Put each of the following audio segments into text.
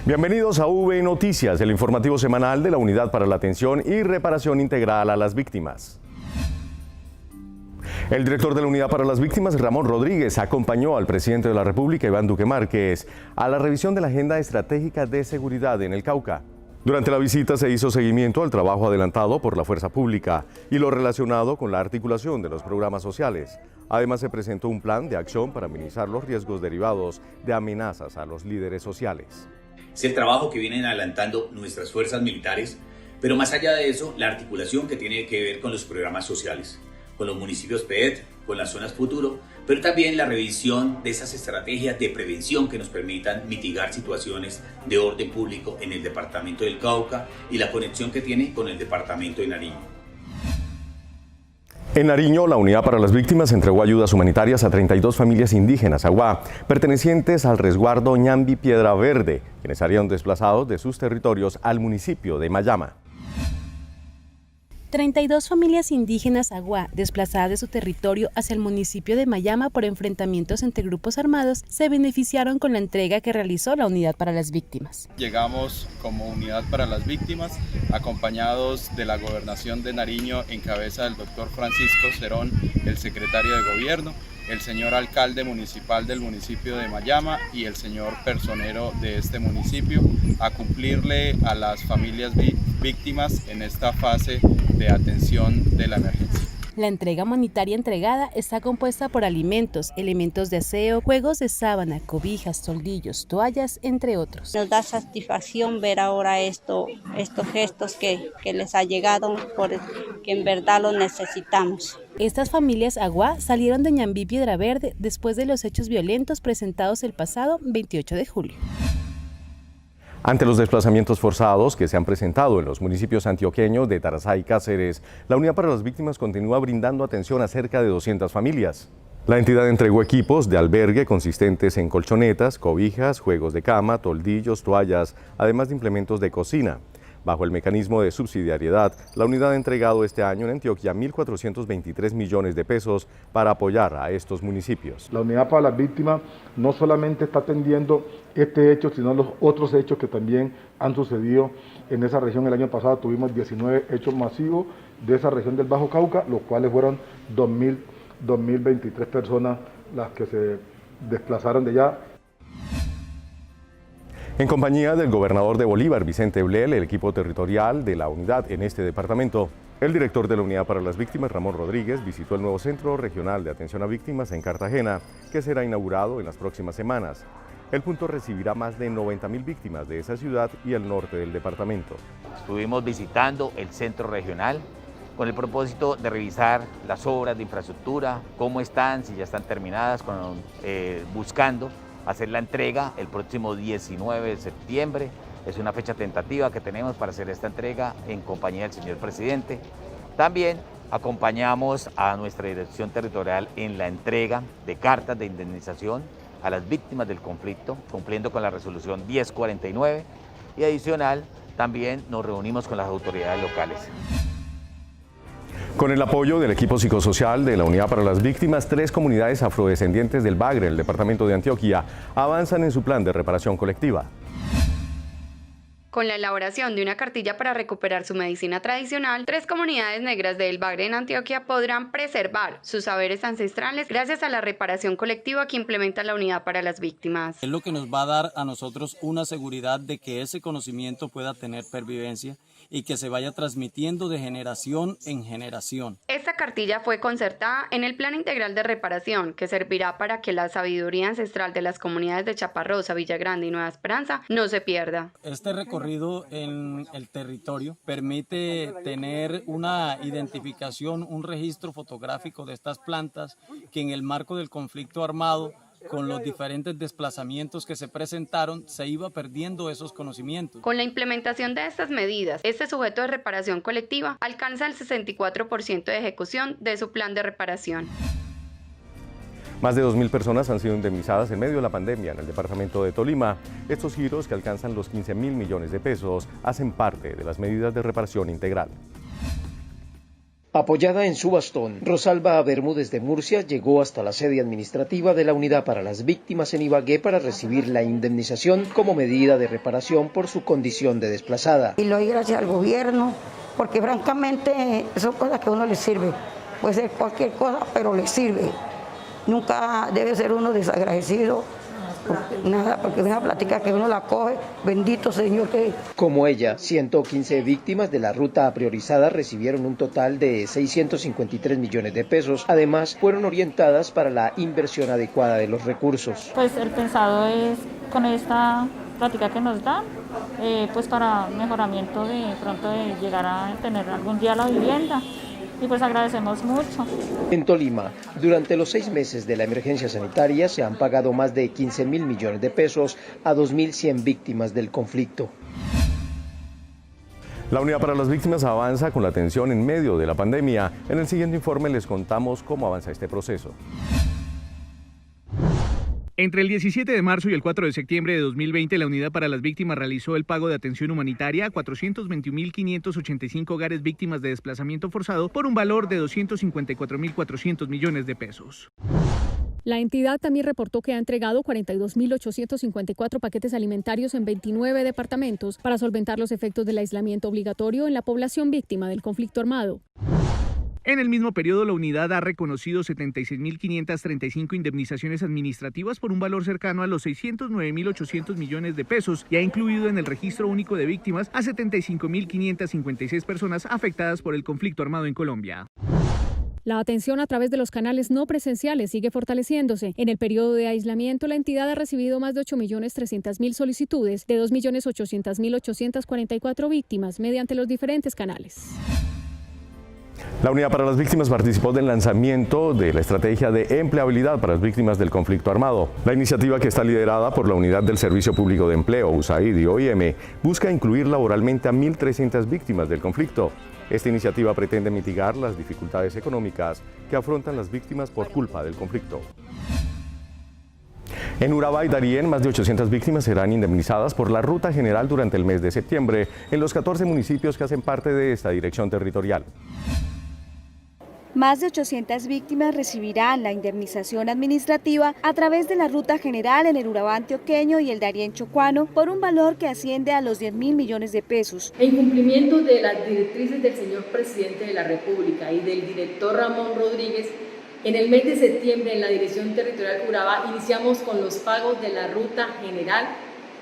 Bienvenidos a V Noticias, el informativo semanal de la Unidad para la Atención y Reparación Integral a las Víctimas. El director de la Unidad para las Víctimas, Ramón Rodríguez, acompañó al presidente de la República, Iván Duque Márquez, a la revisión de la Agenda Estratégica de Seguridad en el Cauca. Durante la visita se hizo seguimiento al trabajo adelantado por la Fuerza Pública y lo relacionado con la articulación de los programas sociales. Además, se presentó un plan de acción para minimizar los riesgos derivados de amenazas a los líderes sociales. Es el trabajo que vienen adelantando nuestras fuerzas militares, pero más allá de eso, la articulación que tiene que ver con los programas sociales, con los municipios PET, con las zonas futuro, pero también la revisión de esas estrategias de prevención que nos permitan mitigar situaciones de orden público en el departamento del Cauca y la conexión que tiene con el departamento de Nariño. En Nariño, la Unidad para las Víctimas entregó ayudas humanitarias a 32 familias indígenas aguá, pertenecientes al resguardo Ñambi Piedra Verde, quienes serían desplazados de sus territorios al municipio de Mayama. 32 familias indígenas aguá, desplazadas de su territorio hacia el municipio de Mayama por enfrentamientos entre grupos armados, se beneficiaron con la entrega que realizó la Unidad para las Víctimas. Llegamos como Unidad para las Víctimas, acompañados de la Gobernación de Nariño en cabeza del doctor Francisco Cerón, el secretario de Gobierno, el señor alcalde municipal del municipio de Mayama y el señor personero de este municipio, a cumplirle a las familias víctimas en esta fase de atención de la emergencia. La entrega humanitaria entregada está compuesta por alimentos, elementos de aseo, juegos de sábana, cobijas, toldillos, toallas, entre otros. Nos da satisfacción ver ahora estos gestos que les ha llegado, porque en verdad los necesitamos. Estas familias aguá salieron de Ñambi Piedra Verde después de los hechos violentos presentados el pasado 28 de julio. Ante los desplazamientos forzados que se han presentado en los municipios antioqueños de Tarazá y Cáceres, la Unidad para las Víctimas continúa brindando atención a cerca de 200 familias. La entidad entregó equipos de albergue consistentes en colchonetas, cobijas, juegos de cama, toldillos, toallas, además de implementos de cocina. Bajo el mecanismo de subsidiariedad, la unidad ha entregado este año en Antioquia 1.423 millones de pesos para apoyar a estos municipios. La Unidad para las Víctimas no solamente está atendiendo este hecho, sino los otros hechos que también han sucedido en esa región. El año pasado tuvimos 19 hechos masivos de esa región del Bajo Cauca, los cuales fueron 2.023 personas las que se desplazaron de allá. En compañía del gobernador de Bolívar, Vicente Blel, el equipo territorial de la unidad en este departamento, el director de la Unidad para las Víctimas, Ramón Rodríguez, visitó el nuevo Centro Regional de Atención a Víctimas en Cartagena, que será inaugurado en las próximas semanas. El punto recibirá más de 90.000 víctimas de esa ciudad y el norte del departamento. Estuvimos visitando el centro regional con el propósito de revisar las obras de infraestructura, cómo están, si ya están terminadas, buscando hacer la entrega el próximo 19 de septiembre. Es una fecha tentativa que tenemos para hacer esta entrega en compañía del señor presidente. También acompañamos a nuestra dirección territorial en la entrega de cartas de indemnización a las víctimas del conflicto, cumpliendo con la resolución 1049, y adicional también nos reunimos con las autoridades locales. Con el apoyo del equipo psicosocial de la Unidad para las Víctimas, 3 comunidades afrodescendientes del Bagre, el departamento de Antioquia, avanzan en su plan de reparación colectiva. Con la elaboración de una cartilla para recuperar su medicina tradicional, 3 comunidades negras de El Bagre en Antioquia podrán preservar sus saberes ancestrales gracias a la reparación colectiva que implementa la Unidad para las Víctimas. Es lo que nos va a dar a nosotros una seguridad de que ese conocimiento pueda tener pervivencia y que se vaya transmitiendo de generación en generación. Esta cartilla fue concertada en el Plan Integral de Reparación, que servirá para que la sabiduría ancestral de las comunidades de Chaparrosa, Villagrande y Nueva Esperanza no se pierda. Este recorrido en el territorio permite tener una identificación, un registro fotográfico de estas plantas que en el marco del conflicto armado, con los diferentes desplazamientos que se presentaron, se iba perdiendo esos conocimientos. Con la implementación de estas medidas, este sujeto de reparación colectiva alcanza el 64% de ejecución de su plan de reparación. Más de 2.000 personas han sido indemnizadas en medio de la pandemia en el departamento de Tolima. Estos giros, que alcanzan los 15.000 millones de pesos, hacen parte de las medidas de reparación integral. Apoyada en su bastón, Rosalba Bermúdez de Murcia llegó hasta la sede administrativa de la Unidad para las Víctimas en Ibagué para recibir la indemnización como medida de reparación por su condición de desplazada. Y lo doy gracias al gobierno, porque francamente son cosas que a uno le sirve. Puede ser cualquier cosa, pero le sirve. Nunca debe ser uno desagradecido. Nada, porque es una plática que uno la coge, bendito Señor que... Como ella, 115 víctimas de la ruta priorizada recibieron un total de 653 millones de pesos. Además, fueron orientadas para la inversión adecuada de los recursos. Pues el pensado es, con esta plática que nos dan, pues para mejoramiento de pronto de llegar a tener algún día la vivienda. Y pues agradecemos mucho. En Tolima, durante los 6 meses de la emergencia sanitaria se han pagado más de 15.000 millones de pesos a 2.100 víctimas del conflicto. La Unidad para las Víctimas avanza con la atención en medio de la pandemia. En el siguiente informe les contamos cómo avanza este proceso. Entre el 17 de marzo y el 4 de septiembre de 2020, la Unidad para las Víctimas realizó el pago de atención humanitaria a 421.585 hogares víctimas de desplazamiento forzado por un valor de 254.400 millones de pesos. La entidad también reportó que ha entregado 42.854 paquetes alimentarios en 29 departamentos para solventar los efectos del aislamiento obligatorio en la población víctima del conflicto armado. En el mismo periodo, la unidad ha reconocido 76.535 indemnizaciones administrativas por un valor cercano a los 609.800 millones de pesos y ha incluido en el registro único de víctimas a 75.556 personas afectadas por el conflicto armado en Colombia. La atención a través de los canales no presenciales sigue fortaleciéndose. En el periodo de aislamiento, la entidad ha recibido más de 8.300.000 solicitudes de 2.800.844 víctimas mediante los diferentes canales. La Unidad para las Víctimas participó del lanzamiento de la estrategia de empleabilidad para las víctimas del conflicto armado. La iniciativa, que está liderada por la Unidad del Servicio Público de Empleo, USAID y OIM, busca incluir laboralmente a 1.300 víctimas del conflicto. Esta iniciativa pretende mitigar las dificultades económicas que afrontan las víctimas por culpa del conflicto. En Urabá y Darién, más de 800 víctimas serán indemnizadas por la ruta general durante el mes de septiembre en los 14 municipios que hacen parte de esta dirección territorial. Más de 800 víctimas recibirán la indemnización administrativa a través de la ruta general en el Urabá antioqueño y el Darién chocuano por un valor que asciende a los 10.000 millones de pesos. En cumplimiento de las directrices del señor presidente de la República y del director Ramón Rodríguez, en el mes de septiembre en la Dirección Territorial Urabá iniciamos con los pagos de la ruta general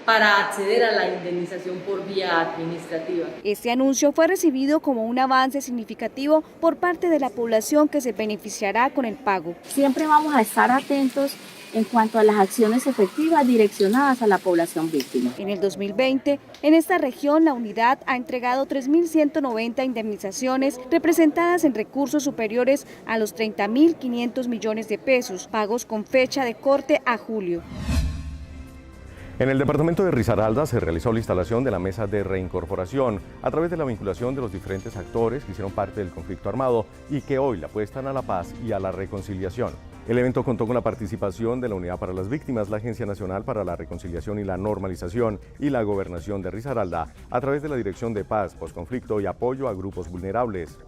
para acceder a la indemnización por vía administrativa. Este anuncio fue recibido como un avance significativo por parte de la población que se beneficiará con el pago. Siempre vamos a estar atentos en cuanto a las acciones efectivas direccionadas a la población víctima. En el 2020, en esta región, la unidad ha entregado 3.190 indemnizaciones representadas en recursos superiores a los 30.500 millones de pesos, pagos con fecha de corte a julio. En el departamento de Risaralda se realizó la instalación de la mesa de reincorporación a través de la vinculación de los diferentes actores que hicieron parte del conflicto armado y que hoy le apuestan a la paz y a la reconciliación. El evento contó con la participación de la Unidad para las Víctimas, la Agencia Nacional para la Reconciliación y la Normalización y la Gobernación de Risaralda a través de la Dirección de Paz, Postconflicto y Apoyo a Grupos Vulnerables.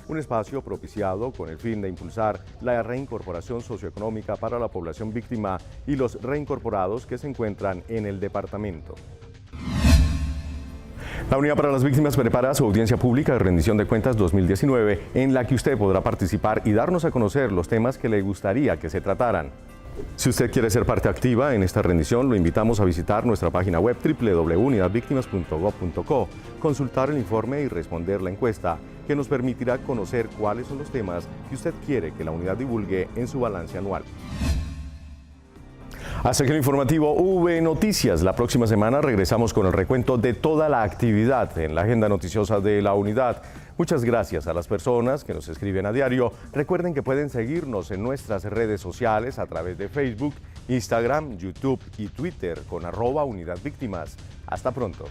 Un espacio propiciado con el fin de impulsar la reincorporación socioeconómica para la población víctima y los reincorporados que se encuentran en el departamento. La Unidad para las Víctimas prepara su audiencia pública de rendición de cuentas 2019, en la que usted podrá participar y darnos a conocer los temas que le gustaría que se trataran. Si usted quiere ser parte activa en esta rendición, lo invitamos a visitar nuestra página web www.unidadvictimas.gov.co, consultar el informe y responder la encuesta, que nos permitirá conocer cuáles son los temas que usted quiere que la unidad divulgue en su balance anual. Hasta aquí el informativo V Noticias. La próxima semana regresamos con el recuento de toda la actividad en la agenda noticiosa de la unidad. Muchas gracias a las personas que nos escriben a diario. Recuerden que pueden seguirnos en nuestras redes sociales a través de Facebook, Instagram, YouTube y Twitter con @UnidadVíctimas. Hasta pronto.